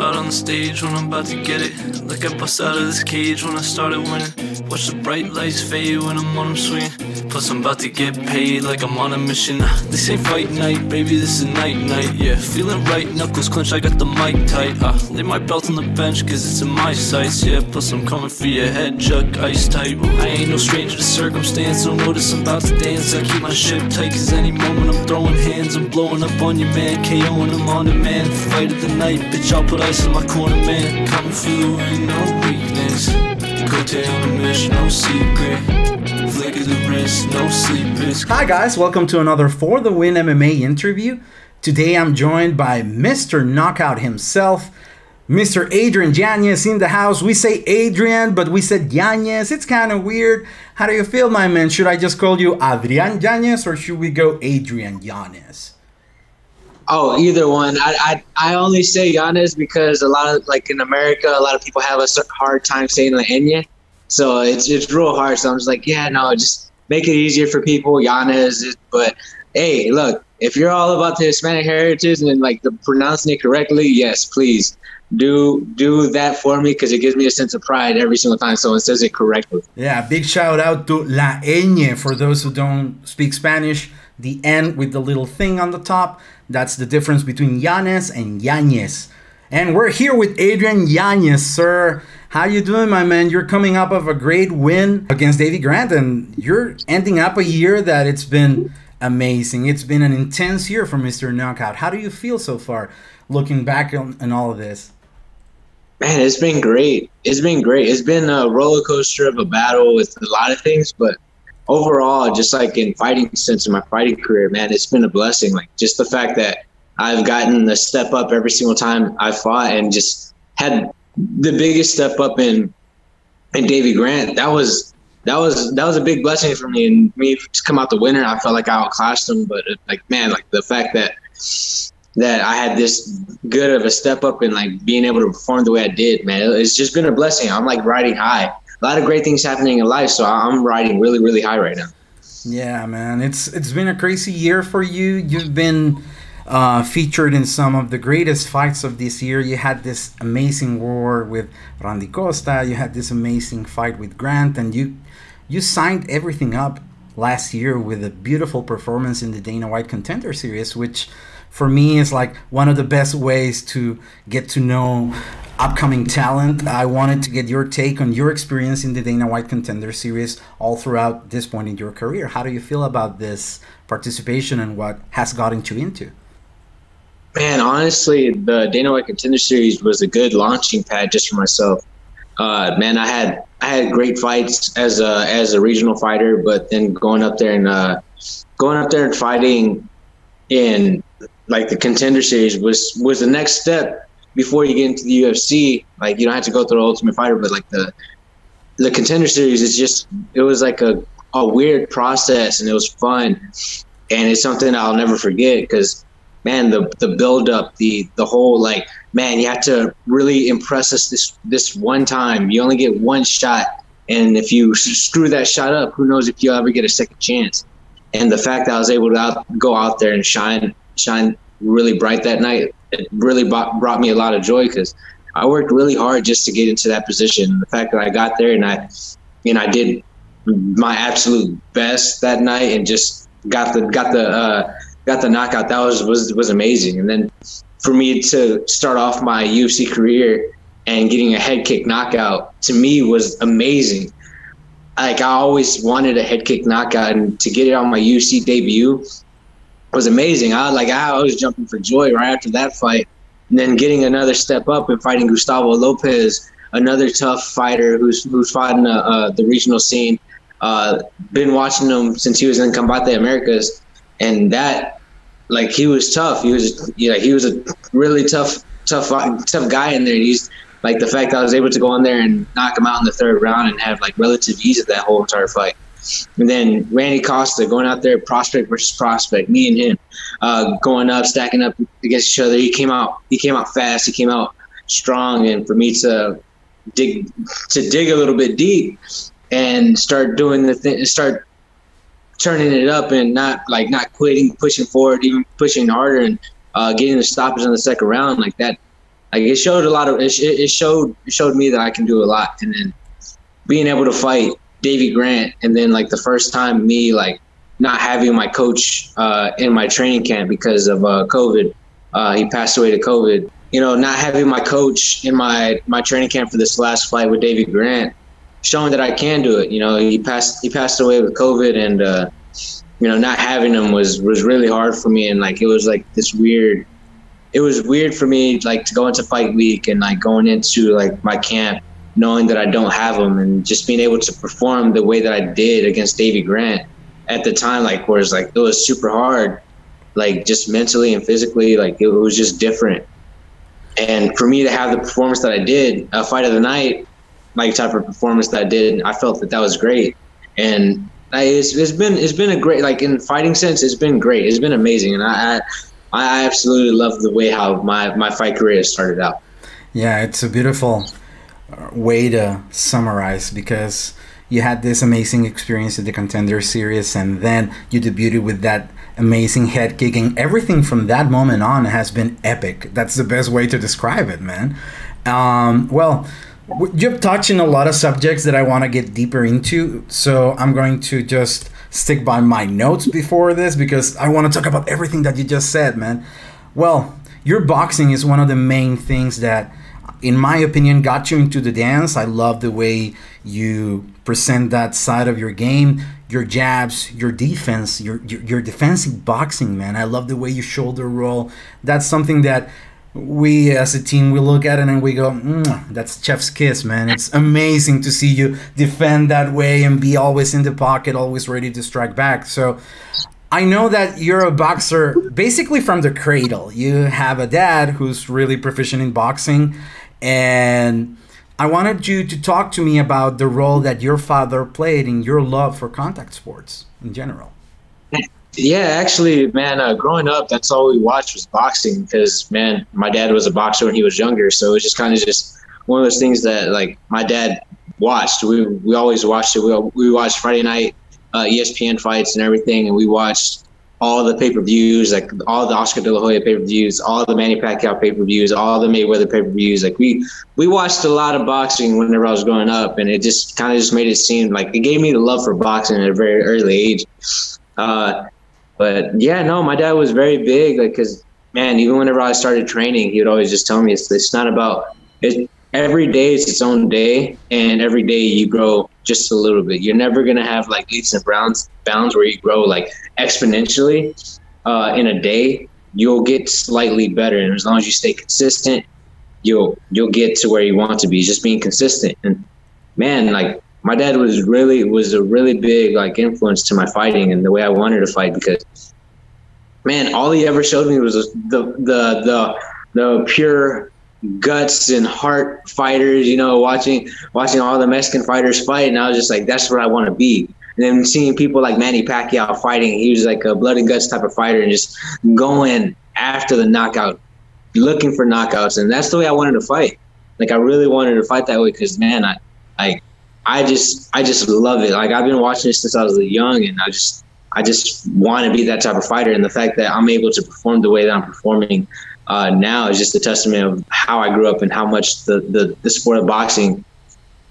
out on the stage when I'm about to get it. Like I bust out of this cage when I started winning. Watch the bright lights fade when I'm on them swinging. Plus I'm about to get paid like I'm on a mission. This ain't fight night, baby, this is night night. Yeah, feeling right, knuckles clenched, I got the mic tight. Lay my belt on the bench cause it's in my sights. Yeah, plus I'm coming for your head, Chuck, ice tight. I ain't no stranger to circumstance, don't notice I'm about to dance. I keep my ship tight cause any moment I'm throwing hands. I'm blowing up on your man, KOing him on demand. Fight of the night, bitch, I'll put ice in my corner, man. Coming for the win, no weakness. Kote on a mission, no secret. Flick of the wrist, no sleep risk. Hi guys, welcome to another Fordewin MMA interview. Today I'm joined by Mr. Knockout himself, Mr. Adrián Yañez in the house. We say Adrián, but we said Yañez. It's kind of weird. How do you feel, my man? Should I just call you Adrián Yañez or should we go Adrián Yañez? Oh, either one. I only say Yañez because a lot of, like in America, a lot of people have a hard time saying the Ñ. So it's real hard. So I'm just like, yeah, no, just make it easier for people. Yañez. But hey, look, if you're all about the Hispanic heritage and like the pronouncing it correctly, yes, please do that for me because it gives me a sense of pride every single time someone says it correctly. Yeah, big shout out to La Ñ for those who don't speak Spanish. The N with the little thing on the top. That's the difference between Yañez and Yañez. And we're here with Adrián Yañez, sir. How you doing, my man? You're coming up of a great win against Davey Grant, and you're ending up a year that it's been amazing. It's been an intense year for Mr. Knockout. How do you feel so far, looking back on all of this? Man, it's been great. It's been great. It's been a roller coaster of a battle with a lot of things, but overall, just like in fighting sense in my fighting career, man, it's been a blessing. Like just the fact that I've gotten the step up every single time I fought and just had the biggest step up in Davey Grant. That was a big blessing for me, and me to come out the winner. I felt like I outclassed him, but like, man, like the fact that I had this good of a step up and like being able to perform the way I did, man, it's just been a blessing. I'm like riding high. A lot of great things happening in life, so I'm riding really, really high right now. Yeah, man, it's been a crazy year for you. You've been featured in some of the greatest fights of this year. You had this amazing war with Randy Costa. You had this amazing fight with Grant, and you signed everything up last year with a beautiful performance in the Dana White Contender Series, which for me is like one of the best ways to get to know upcoming talent. I wanted to get your take on your experience in the Dana White Contender Series all throughout this point in your career. How do you feel about this participation and what has gotten you into? Man, honestly, the Dana White Contender Series was a good launching pad just for myself. Man, I had great fights as a regional fighter, but then going up there and fighting in like the Contender Series was the next step before you get into the UFC. Like you don't have to go through the Ultimate Fighter, but like the Contender Series it was like a weird process, and it was fun, and it's something I'll never forget because, man, the build up, the whole, like, man, you have to really impress us this one time. You only get one shot, and if you screw that shot up, who knows if you'll ever get a second chance. And the fact that I was able to go out there and shine really bright that night, it really brought me a lot of joy because I worked really hard just to get into that position. The fact that I got there and I did my absolute best that night and just got the knockout, that was amazing. And then for me to start off my UFC career and getting a head kick knockout, to me was amazing. Like I always wanted a head kick knockout, and to get it on my UFC debut was amazing. I was jumping for joy right after that fight. And then getting another step up and fighting Gustavo Lopez, another tough fighter who's fought in the regional scene. Been watching him since he was in Combate Americas, and that, like, he was tough. He was a really tough guy in there. And he's like, the fact that I was able to go in there and knock him out in the third round and have like relative ease of that whole entire fight. And then Randy Costa going out there, prospect versus prospect, me and him going up, stacking up against each other. He came out fast. He came out strong. And for me to dig a little bit deep and start doing start turning it up and not quitting, pushing forward, even pushing harder and getting the stoppage in the second round, like that like it showed a lot of it showed me that I can do a lot. And then being able to fight Davey Grant, and then like the first time me like not having my coach in my training camp because of COVID, he passed away to COVID. You know, not having my coach in my training camp for this last fight with Davey Grant, showing that I can do it. You know, he passed away with COVID, and you know, not having him was really hard for me. And like it was like this weird. It was weird for me, like, to go into fight week and like going into like my camp, knowing that I don't have him, and just being able to perform the way that I did against Davey Grant at the time, like, where it's like it was super hard, like just mentally and physically, like it was just different. And for me to have the performance that I did, a fight of the night, like type of performance that I did, I felt that was great. And it's been a great, like in fighting sense, it's been great. It's been amazing, and I absolutely love the way how my fight career started out. Yeah, it's a beautiful way to summarize, because you had this amazing experience at the Contender Series, and then you debuted with that amazing head kicking. Everything from that moment on has been epic. That's the best way to describe it, man. Well, you've touched on a lot of subjects that I want to get deeper into, so I'm going to just stick by my notes before this, because I want to talk about everything that you just said, man. Well, your boxing is one of the main things that, in my opinion, got you into the dance. I love the way you present that side of your game, your jabs, your defense, your defensive boxing, man. I love the way you shoulder roll. That's something that we as a team, we look at it and we go, that's chef's kiss, man. It's amazing to see you defend that way and be always in the pocket, always ready to strike back. So I know that you're a boxer basically from the cradle. You have a dad who's really proficient in boxing, and I wanted you to talk to me about the role that your father played in your love for contact sports in general. Yeah, actually, man, growing up, that's all we watched was boxing, because, man, my dad was a boxer when he was younger. So it was just kind of just one of those things that, like, my dad watched. We always watched it. We watched Friday night ESPN fights and everything, and we watched all the pay-per-views, like all the Oscar De La Hoya pay-per-views, all the Manny Pacquiao pay-per-views, all the Mayweather pay-per-views. Like we watched a lot of boxing whenever I was growing up, and it just kind of just made it seem like it gave me the love for boxing at a very early age. But yeah, no, my dad was very big, like, because, man, even whenever I started training, he would always just tell me it's not about it. Every day is its own day, and every day you grow just a little bit. You're never gonna have like leaps and bounds where you grow like exponentially in a day. You'll get slightly better, and as long as you stay consistent, you'll get to where you want to be. Just being consistent. And man, like, my dad was a really big like influence to my fighting and the way I wanted to fight, because, man, all he ever showed me was the pure guts and heart fighters, you know, watching all the Mexican fighters fight, and I was just like, that's what I want to be. And then seeing people like Manny Pacquiao fighting, he was like a blood and guts type of fighter, and just going after the knockout, looking for knockouts, and that's the way I wanted to fight. Like, I really wanted to fight that way, because, man, I just love it. Like, I've been watching this since I was young, and I just want to be that type of fighter. And the fact that I'm able to perform the way that I'm performing now is just a testament of how I grew up and how much the sport of boxing,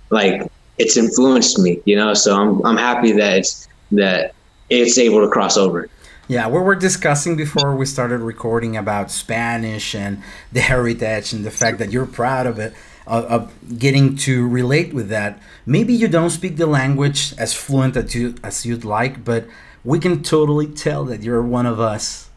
like, it's influenced me, you know. So I'm happy that it's able to cross over. Yeah, we were discussing before we started recording about Spanish and the heritage and the fact that you're proud of it, of getting to relate with that. Maybe you don't speak the language as fluent as you'd like, but we can totally tell that you're one of us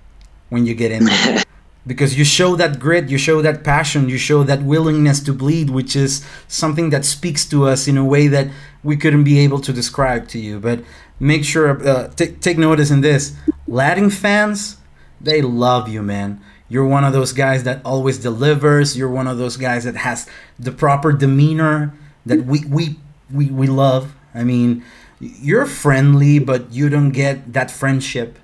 when you get in there. Because you show that grit, you show that passion, you show that willingness to bleed, which is something that speaks to us in a way that we couldn't be able to describe to you. But make sure, take notice in this. Latin fans, they love you, man. You're one of those guys that always delivers. You're one of those guys that has the proper demeanor that we love. I mean, you're friendly, but you don't get that friendship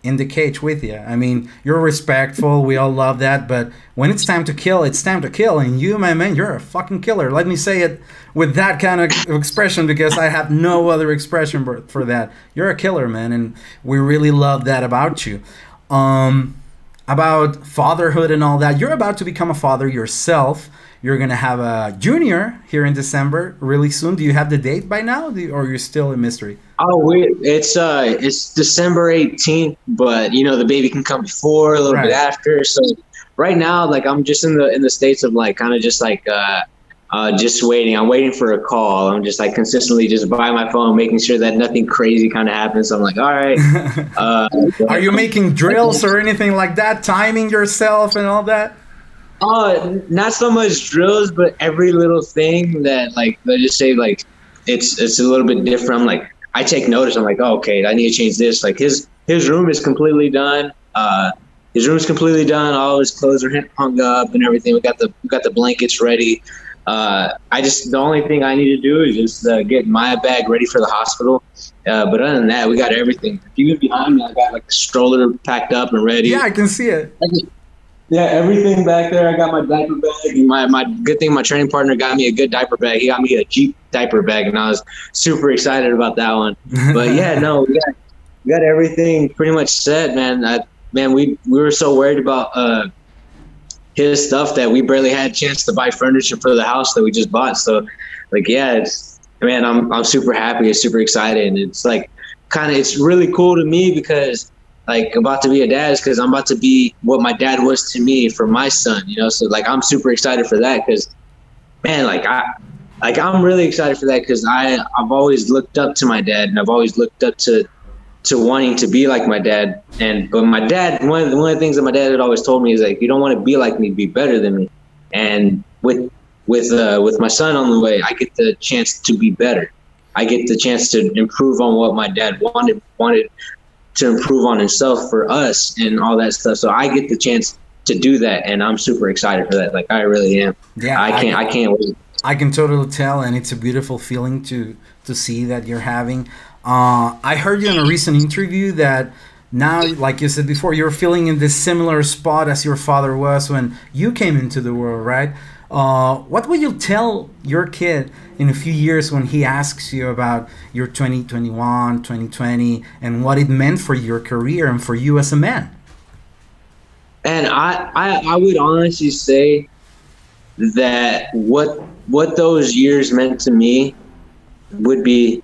in the cage with you. I mean, you're respectful. We all love that. But when it's time to kill, it's time to kill. And you, my man, you're a fucking killer. Let me say it with that kind of expression, because I have no other expression for that. You're a killer, man. And we really love that about you. about fatherhood and all that. You're about to become a father yourself. You're going to have a junior here in December really soon. Do you have the date by now, or you're still a mystery? Oh, it's December 18th, but you know, the baby can come before, a little bit after. So right now, like, I'm just in the states of like kind of just like just waiting. I'm waiting for a call. I'm just like consistently just by my phone, making sure that nothing crazy kind of happens. So I'm like, all right. Are you making drills or anything like that? Timing yourself and all that? Not so much drills, but every little thing that, like, let's just say, like, it's a little bit different. I'm like, I take notice. I'm like, oh, okay, I need to change this. Like, his room is completely done. His room's completely done. All his clothes are hung up and everything. We got the blankets ready. The only thing I need to do is just get my bag ready for the hospital. But other than that, we got everything. If you get behind me, I got like a stroller packed up and ready. Yeah, I can see it. Yeah, everything back there. I got my diaper bag. My good thing, my training partner got me a good diaper bag. He got me a Jeep diaper bag, and I was super excited about that one. But yeah, no, we got everything pretty much set, man. We were so worried about his stuff that we barely had a chance to buy furniture for the house that we just bought. So, like, yeah, I'm super happy. I'm super excited, and it's like it's really cool to me because, like, about to be a dad is because I'm about to be what my dad was to me for my son, you know? So, like, I'm super excited for that because, man, I'm really excited for that because I've always looked up to my dad, and I've always looked up to wanting to be like my dad. But my dad, one of the things that my dad had always told me is, like, you don't want to be like me, be better than me. And with my son on the way, I get the chance to be better. I get the chance to improve on what my dad wanted to improve on himself for us and all that stuff. So I get the chance to do that, and I'm super excited for that. Like, I really am. Yeah, I can't wait. I can totally tell, and it's a beautiful feeling to see that you're having. I heard you in a recent interview that now, like you said before, you're feeling in this similar spot as your father was when you came into the world, right? What would you tell your kid in a few years when he asks you about your 2021, 2020, and what it meant for your career and for you as a man? And I would honestly say that what those years meant to me would be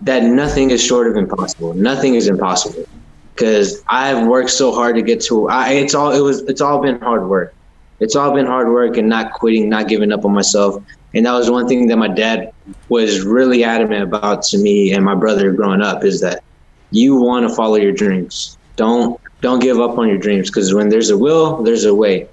that nothing is short of impossible. Nothing is impossible because I've worked so hard to get to. It's all been hard work. It's all been hard work and not quitting, not giving up on myself. And that was one thing that my dad was really adamant about to me and my brother growing up, is that you want to follow your dreams. Don't give up on your dreams, because when there's a will, there's a way.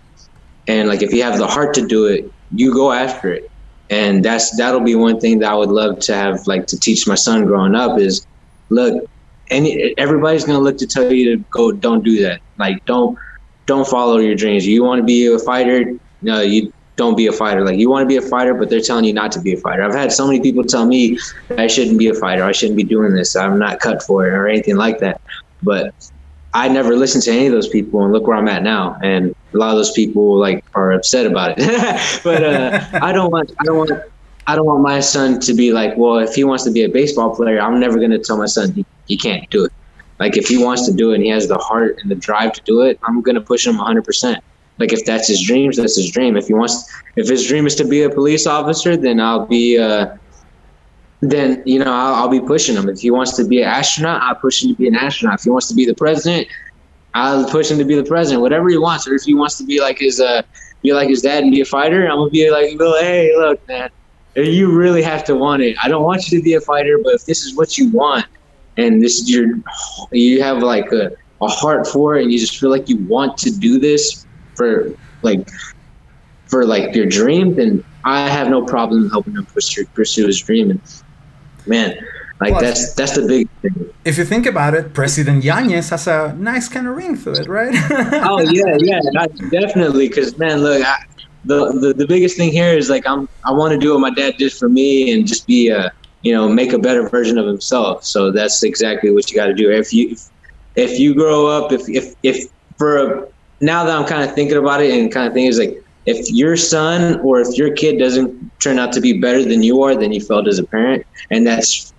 And like, if you have the heart to do it, you go after it. And that'll be one thing that I would love to have, like, to teach my son growing up is, look, everybody's going to look to tell you to go, don't do that. Like, don't follow your dreams. You want to be a fighter? No, you don't be a fighter. Like, you want to be a fighter, but they're telling you not to be a fighter. I've had so many people tell me that I shouldn't be a fighter. I shouldn't be doing this. I'm not cut for it or anything like that. But I never listened to any of those people, and look where I'm at now. And a lot of those people, like, are upset about it. But I don't want my son to be like, well, if he wants to be a baseball player, I'm never going to tell my son he can't do it. Like, if he wants to do it and he has the heart and the drive to do it, I'm going to push him 100%. Like, if that's his dreams, that's his dream. If his dream is to be a police officer, then I'll be I'll be pushing him. If he wants to be an astronaut, I'll push him to be an astronaut. If he wants to be the president, I'll push him to be the president. Whatever he wants. Or if he wants to be like his dad and be a fighder, I'm gonna be like, hey, look, man, you really have to want it. I don't want you to be a fighter, but if this is what you want, and this is you have like a heart for it, and you just feel like you want to do this for your dream, then I have no problem helping him pursue his dream. And man, like, that's the big thing. If you think about it, President Yañez has a nice kind of ring to it, right? Oh yeah, definitely. Because, man, look, the biggest thing here is, like, I want to do what my dad did for me and just be make a better version of himself. So that's exactly what you got to do. If you grow up, now that I'm kind of thinking about it, and kind of thinking is like, if your son or if your kid doesn't turn out to be better than you are, then you failed as a parent. And that's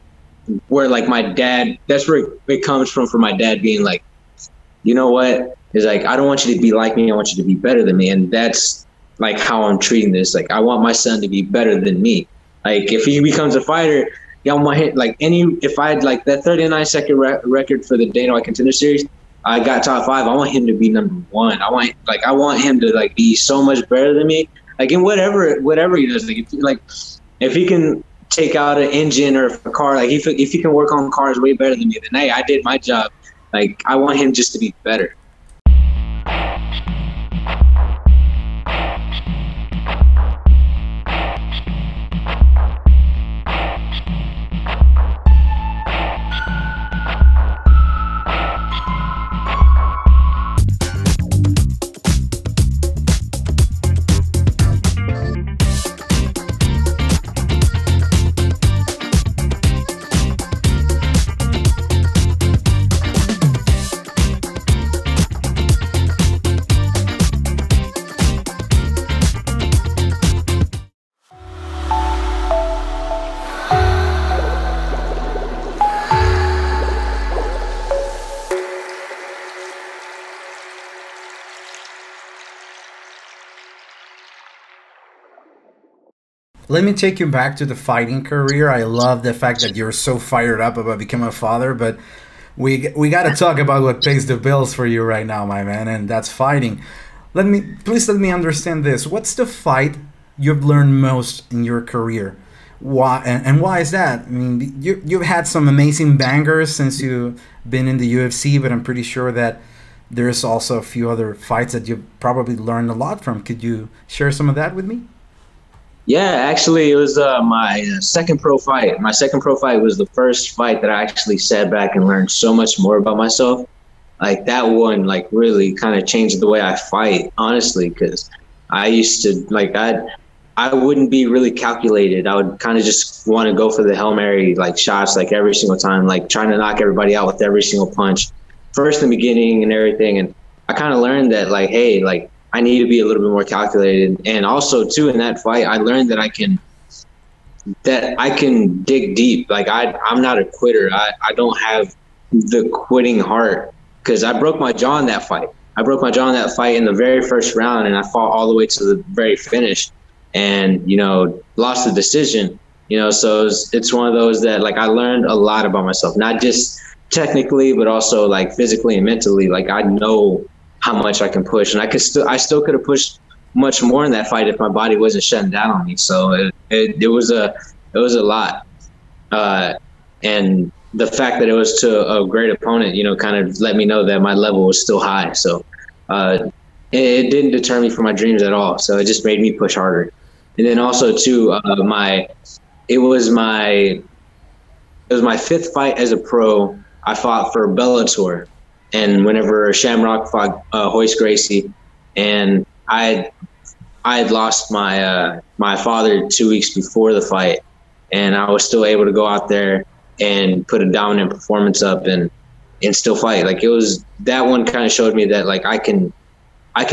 where, like, that's where it comes from, for my dad being like, you know what, It's like, I don't want you to be like me. I want you to be better than me. And that's like how I'm treating this. Like, I want my son to be better than me. Like, if he becomes a fighter, yeah, on my head, like if I had like that 39-second record for the Dana White Contender Series, I got top 5. I want him to be number 1. I want him to like be so much better than me. Like, in whatever he does, if he can take out an engine or a car, like if he can work on cars way better than me, then hey, I did my job. Like, I want him just to be better. Let me take you back to the fighting career. I love the fact that you're so fired up about becoming a father, but we got to talk about what pays the bills for you right now, my man, and that's fighting. Please let me understand this. What's the fight you've learned most in your career? Why and why is that? I mean, you've had some amazing bangers since you've been in the UFC, but I'm pretty sure that there's also a few other fights that you've probably learned a lot from. Could you share some of that with me? Yeah, actually, it was my second pro fight. My second pro fight was the first fight that I actually sat back and learned so much more about myself. Like, that one, like, really kind of changed the way I fight, honestly, because I used to, like, I wouldn't be really calculated. I would kind of just want to go for the Hail Mary, like, shots, like, every single time, like, trying to knock everybody out with every single punch, first in the beginning and everything. And I kind of learned that, like, hey, like, I need to be a little bit more calculated. And also, too, in that fight, I learned that I can dig deep. Like, I'm not a quitter. I don't have the quitting heart, because I broke my jaw in that fight. I broke my jaw in that fight in the very first round, and I fought all the way to the very finish and, lost the decision, so it's one of those that, like, I learned a lot about myself, not just technically, but also, like, physically and mentally. Like, I know how much I can push, and I still could have pushed much more in that fight if my body wasn't shutting down on me. So it was a lot, and the fact that it was to a great opponent, kind of let me know that my level was still high. So it didn't deter me from my dreams at all. So it just made me push harder. And then also too, it was my 5th fight as a pro. I fought for Bellator. And whenever Shamrock fought Royce Gracie, and I had lost my father 2 weeks before the fight, and I was still able to go out there and put a dominant performance up and still fight. Like, it was, that one kind of showed me that, like, I can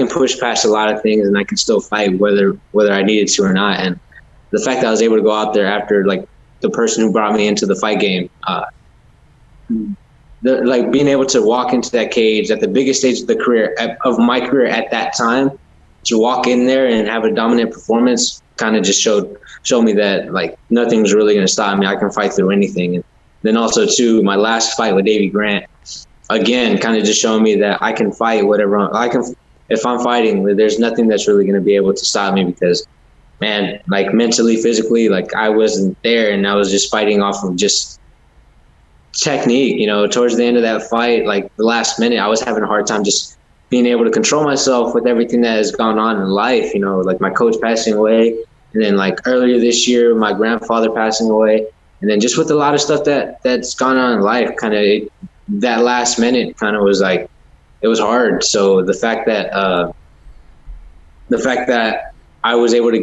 push past a lot of things and I can still fight whether I needed to or not. And the fact that I was able to go out there after, like, the person who brought me into the fight game, like, being able to walk into that cage at the biggest stage of my career at that time, to walk in there and have a dominant performance, kind of just showed me that, like, nothing's really going to stop me. I can fight through anything. And then also too, my last fight with Davey Grant, again, kind of just showing me that I can fight whatever if I'm fighting, there's nothing that's really going to be able to stop me, because, man, like, mentally, physically, like, I wasn't there, and I was just fighting off of just technique. Towards the end of that fight, like, the last minute, I was having a hard time just being able to control myself with everything that has gone on in life, like my coach passing away, and then, like, earlier this year, my grandfather passing away, and then just with a lot of stuff that's gone on in life, kind of that last minute kind of was like, it was hard. So the fact that I was able to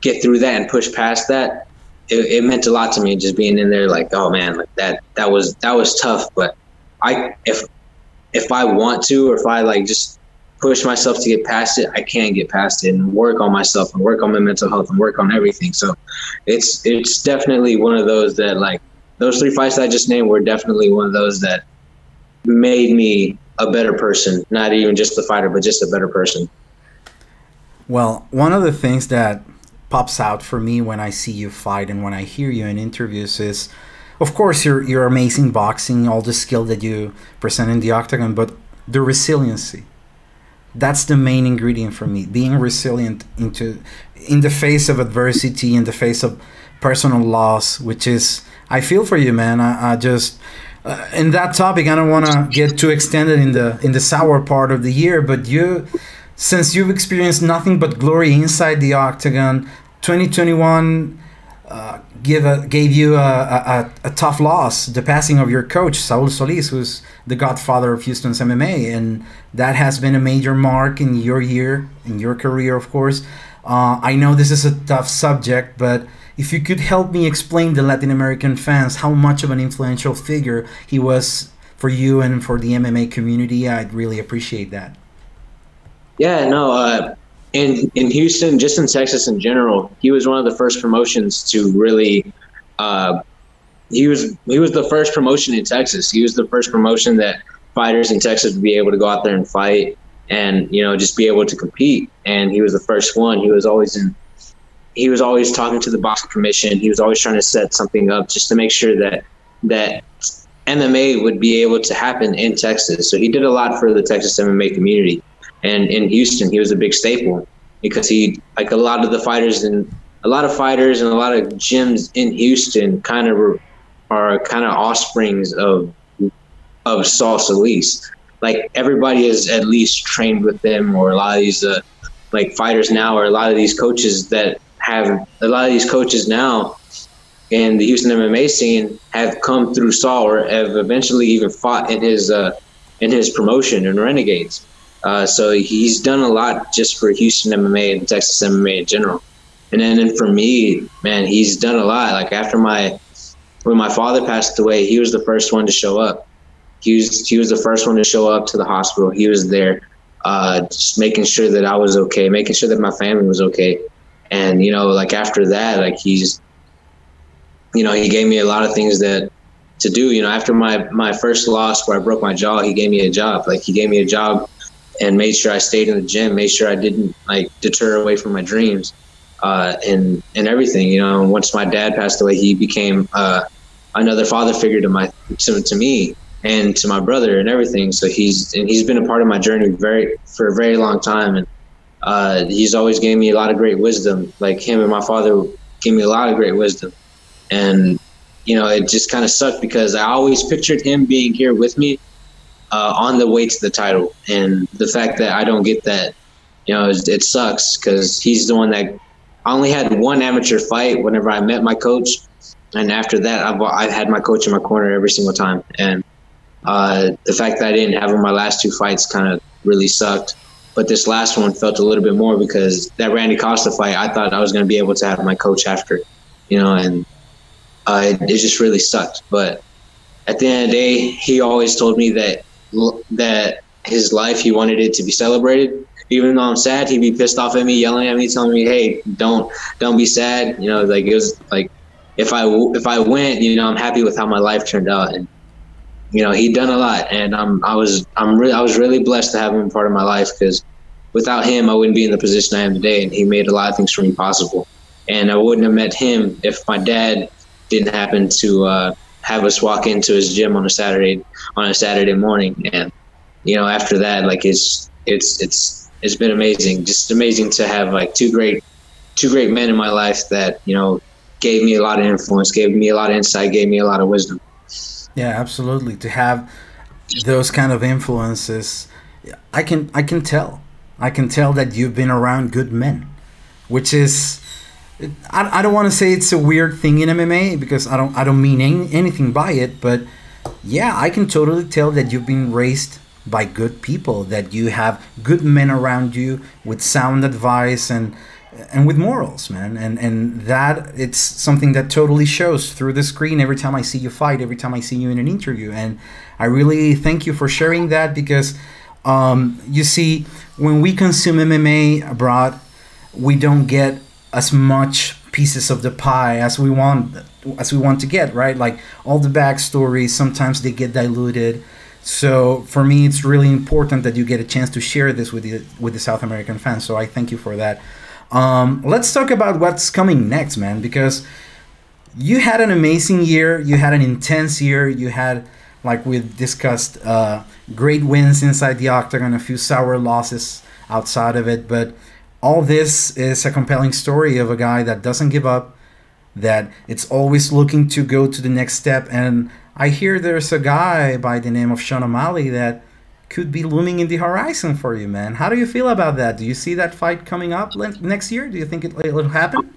get through that and push past that, it meant a lot to me, just being in there, like, oh man, like, that was tough. But if I want to, or if I, like, just push myself to get past it, I can get past it and work on myself and work on my mental health and work on everything. So it's definitely one of those that, like, those 3 fights that I just named were definitely one of those that made me, a better person, not even just the fighter, but just a better person. Well, one of the things that pops out for me when I see you fight and when I hear you in interviews is, of course, your amazing boxing, all the skill that you present in the octagon, but the resiliency. That's the main ingredient for me, being resilient in the face of adversity, in the face of personal loss, which is, I feel for you, man. I just, in that topic, I don't want to get too extended in the sour part of the year, but since you've experienced nothing but glory inside the octagon, 2021 gave you a tough loss, the passing of your coach, Saúl Solís, who's the godfather of Houston's MMA, and that has been a major mark in your year, in your career, of course. I know this is a tough subject, but if you could help me explain to Latin American fans how much of an influential figure he was for you and for the MMA community, I'd really appreciate that. Yeah, no, in Houston, just in Texas in general, he was one of the first promotions to really, he was the first promotion in Texas. He was the first promotion that fighters in Texas would be able to go out there and fight and, you know, just be able to compete. And he was the first one. He was always talking to the boxing commission. He was always trying to set something up just to make sure that MMA would be able to happen in Texas. So he did a lot for the Texas MMA community. And in Houston, he was a big staple because he, like a lot of fighters and a lot of gyms in Houston are kind of offsprings of Saul Solís. Like everybody is at least trained with them, or a lot of these like fighters now, or a lot of these coaches now in the Houston MMA scene have come through Saul, or have eventually even fought in his promotion in Renegades. So he's done a lot just for Houston MMA and Texas MMA in general. And then for me, man, he's done a lot. Like when my father passed away, he was the first one to show up. He was the first one to show up to the hospital. He was there, just making sure that I was okay, making sure that my family was okay. And, you know, like after that, like he gave me a lot of things to do. You know, after my first loss where I broke my jaw, he gave me a job. Like he gave me a job and made sure I stayed in the gym, made sure I didn't like deter away from my dreams, and everything. You know, once my dad passed away, he became another father figure to me and to my brother and everything. So he's been a part of my journey for a very long time, and he's always gave me a lot of great wisdom. Like him and my father gave me a lot of great wisdom, and you know, it just kind of sucked because I always pictured him being here with me on the way to the title, and the fact that I don't get that, you know, it sucks because he's the one that I only had one amateur fight whenever I met my coach, and after that I've had my coach in my corner every single time, and the fact that I didn't have him my last two fights kind of really sucked. But this last one felt a little bit more because that Randy Costa fight, I thought I was going to be able to have my coach after, you know, and it just really sucked. But at the end of the day, he always told me that his life, he wanted it to be celebrated. Even though I'm sad, he'd be pissed off at me, yelling at me, telling me, "Hey, don't be sad." You know, like it was like if I went, you know, I'm happy with how my life turned out, and you know, he'd done a lot, and I was really blessed to have him part of my life, because without him, I wouldn't be in the position I am today, and he made a lot of things for me possible. And I wouldn't have met him if my dad didn't happen to have us walk into his gym on a Saturday morning. And you know, after that, like it's been amazing, just amazing to have like two great men in my life that, you know, gave me a lot of influence, gave me a lot of insight, gave me a lot of wisdom. Yeah, absolutely. To have those kind of influences, I can tell that you've been around good men, which is, I don't want to say it's a weird thing in MMA, because I don't mean anything by it, but yeah, I can totally tell that you've been raised by good people, that you have good men around you with sound advice and with morals, man, and that it's something that totally shows through the screen every time I see you fight, every time I see you in an interview. And I really thank you for sharing that, because you see, when we consume MMA abroad, we don't get as much pieces of the pie as we want to get, right? Like all the backstories, sometimes they get diluted. So for me, it's really important that you get a chance to share this with the South American fans. So I thank you for that. Let's talk about what's coming next, man, because you had an amazing year. You had an intense year. You had, like we've discussed, great wins inside the octagon, a few sour losses outside of it. But all this is a compelling story of a guy that doesn't give up, that it's always looking to go to the next step. And I hear there's a guy by the name of Sean O'Malley that could be looming in the horizon for you, man. How do you feel about that? Do you see that fight coming up next year? Do you think it'll happen?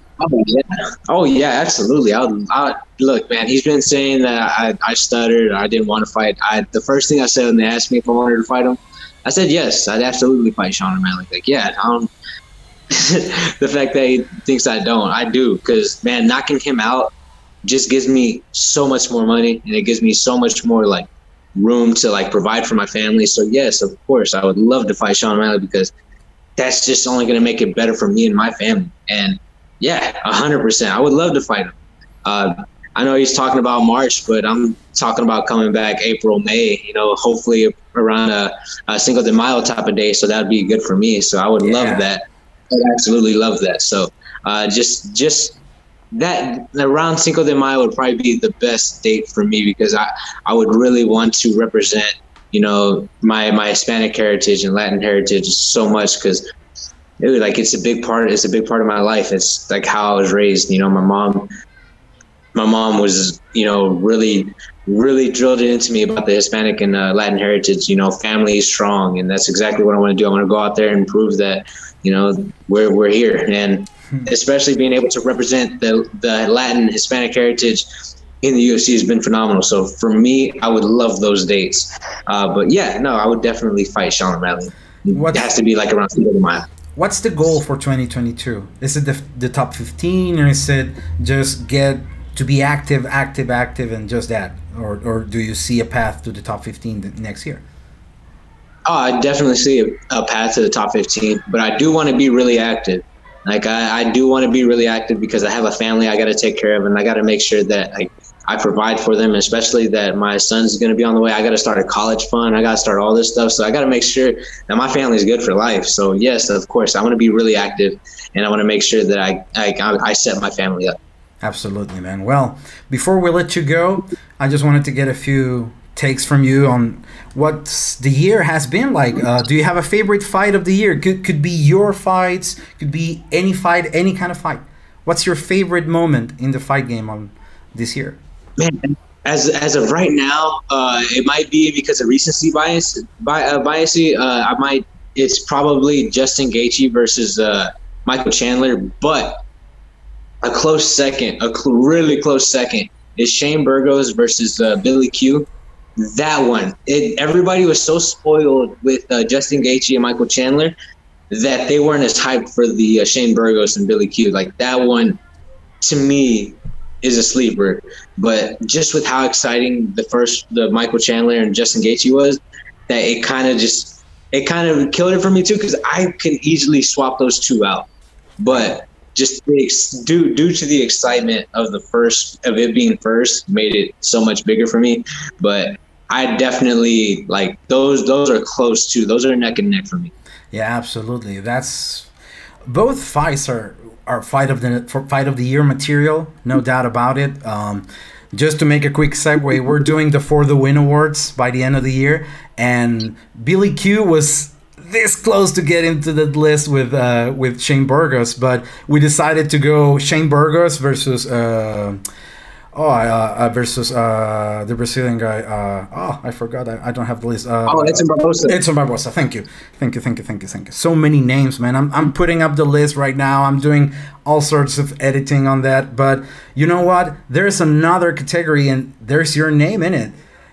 Oh yeah, absolutely. I look, man. He's been saying that I stuttered. I didn't want to fight. The first thing I said when they asked me if I wanted to fight him, I said yes. I'd absolutely fight Sean O'Malley. Like, yeah, the fact that he thinks I don't, I do, because man, knocking him out just gives me so much more money, and it gives me so much more like room to like provide for my family. So yes, of course, I would love to fight Sean O'Malley, because that's just only going to make it better for me and my family. And yeah, 100%, I would love to fight him. I know he's talking about March, but I'm talking about coming back April, May, you know, hopefully around a Cinco de Mayo type of day. So that'd be good for me. So I would love that. I absolutely love that. So just that around Cinco de Mayo would probably be the best date for me, because I would really want to represent, you know, my Hispanic heritage and Latin heritage so much, because it's a big part of my life. It's like how I was raised. You know, my mom was, you know, really drilled it into me about the Hispanic and Latin heritage. You know, family is strong, and that's exactly what I want to do. I want to go out there and prove that, you know, we're here, and especially being able to represent the Latin Hispanic heritage in the UFC has been phenomenal. So for me, I would love those dates. But yeah, no, I would definitely fight Sean O'Malley. It has to be like around Cinco de Mayo. What's the goal for 2022? Is it the top 15, or is it just get to be active, and just that? Or do you see a path to the top 15 next year? Oh, I definitely see a path to the top 15, but I do want to be really active. Like I do want to be really active, because I have a family I got to take care of, and I got to make sure that I provide for them, especially that my son's going to be on the way. I got to start a college fund. I got to start all this stuff. So I got to make sure that my family is good for life. So yes, of course, I want to be really active, and I want to make sure that I set my family up. Absolutely, man. Well, before we let you go, I just wanted to get a few takes from you on what the year has been like. Do you have a favorite fight of the year? Could be your fights, could be any fight, any kind of fight. What's your favorite moment in the fight game on this year? Man, as of right now, it might be because of recency bias. It's probably Justin Gaethje versus Michael Chandler, but a close second, really close second, is Shane Burgos versus Billy Q. That one, everybody was so spoiled with Justin Gaethje and Michael Chandler that they weren't as hyped for the Shane Burgos and Billy Q. Like that one, to me, is a sleeper. But just with how exciting the Michael Chandler and Justin Gaethje was, that it kind of killed it for me too, because I can easily swap those two out. But just due to the excitement of it being first, made it so much bigger for me. But I definitely like those are close too. Those are neck and neck for me. Yeah, absolutely. That's both fights are fight of the year material, no doubt about it. Just to make a quick segue, we're doing the For the Win Awards by the end of the year, and Billy Q was this close to get into the list with Shane Burgos, but we decided to go Shane Burgos versus the Brazilian guy. I forgot. I don't have the list. Edson Barbosa. Edson Barbosa. Thank you. So many names, man. I'm putting up the list right now. I'm doing all sorts of editing on that. But you know what? There's another category, and there's your name in it.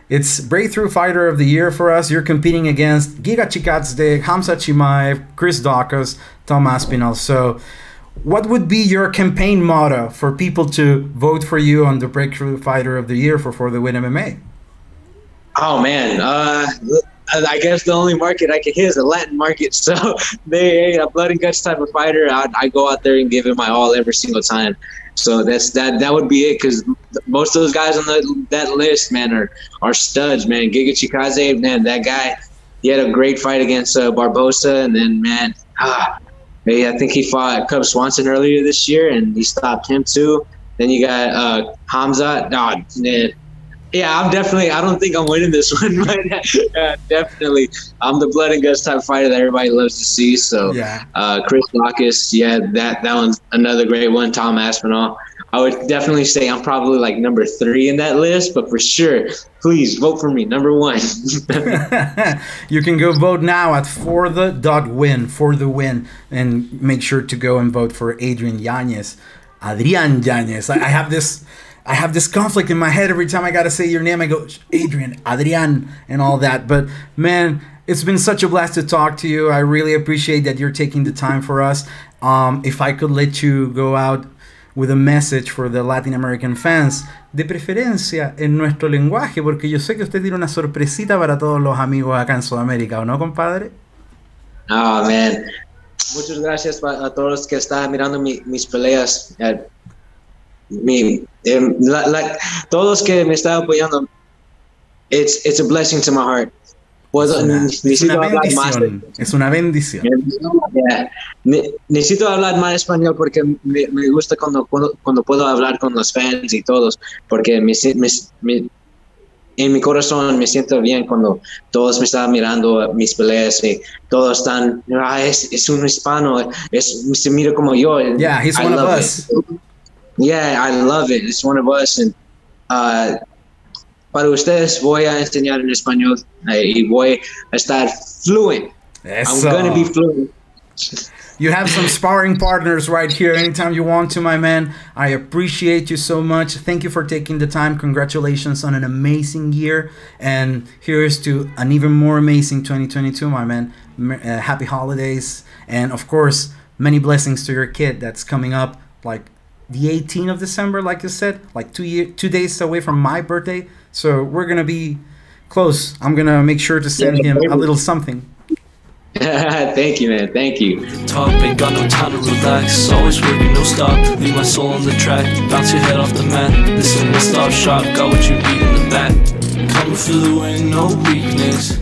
It's Breakthrough Fighter of the Year for us. You're competing against Giga Chikadze, Hamza Chimaev, Chris Daukaus, Tom Aspinall. So what would be your campaign motto for people to vote for you on the Breakthrough Fighter of the Year for the Win MMA? Oh man, I guess the only market I can hit is the Latin market. So they a blood and guts type of fighter. I go out there and give it my all every single time. So that would be it, because most of those guys on that list, man, are studs, man. Giga Chikadze, man, that guy, he had a great fight against Barbosa, and then, man, I think he fought Cub Swanson earlier this year, and he stopped him too. Then you got Hamza. Man. Yeah, I don't think I'm winning this one, but definitely, I'm the blood and guts type fighter that everybody loves to see. So, yeah. Chris Bacchus, yeah, that one's another great one. Tom Aspinall. I would definitely say I'm probably like number 3 in that list, but for sure, please vote for me, number 1. You can go vote now at for.win, for the win, and make sure to go and vote for Adrián Yañez. Adrián Yañez. I have this conflict in my head every time I gotta say your name. I go, Adrián, and all that. But man, it's been such a blast to talk to you. I really appreciate that you're taking the time for us. If I could let you go out with a message for the Latin American fans, de preferencia en nuestro lenguaje, porque yo sé que usted tiene una sorpresita para todos los amigos acá en Sudamérica, ¿o no, compadre? Oh, man. Muchas gracias a todos los que están mirando mis peleas. Todos los que me están apoyando, it's a blessing to my heart. Es una bendición. Yeah. Necesito hablar más español porque me gusta cuando puedo hablar con los fans y todos, porque en mi corazón me siento bien cuando todos me están mirando mis peleas y todos están, es un hispano, se mira como yo. Yeah, he's one of us. Yeah, I love it. It's one of us. And para ustedes voy a enseñar en español y voy a estar fluent. Eso. I'm going to be fluent. You have some sparring partners right here anytime you want to, my man. I appreciate you so much. Thank you for taking the time. Congratulations on an amazing year. And here's to an even more amazing 2022, my man. Happy holidays. And of course, many blessings to your kid that's coming up like the 18th of December, like you said, like 2 days away from my birthday. So we're going to be close. I'm going to make sure to send him a little something. Thank you, man. Thank you. Talk, ain't got no time to relax. Always working, no stop. Leave my soul on the track. Bounce your head off the mat. This is one stop shop. Got what you need in the back. Coming for the win, no weakness.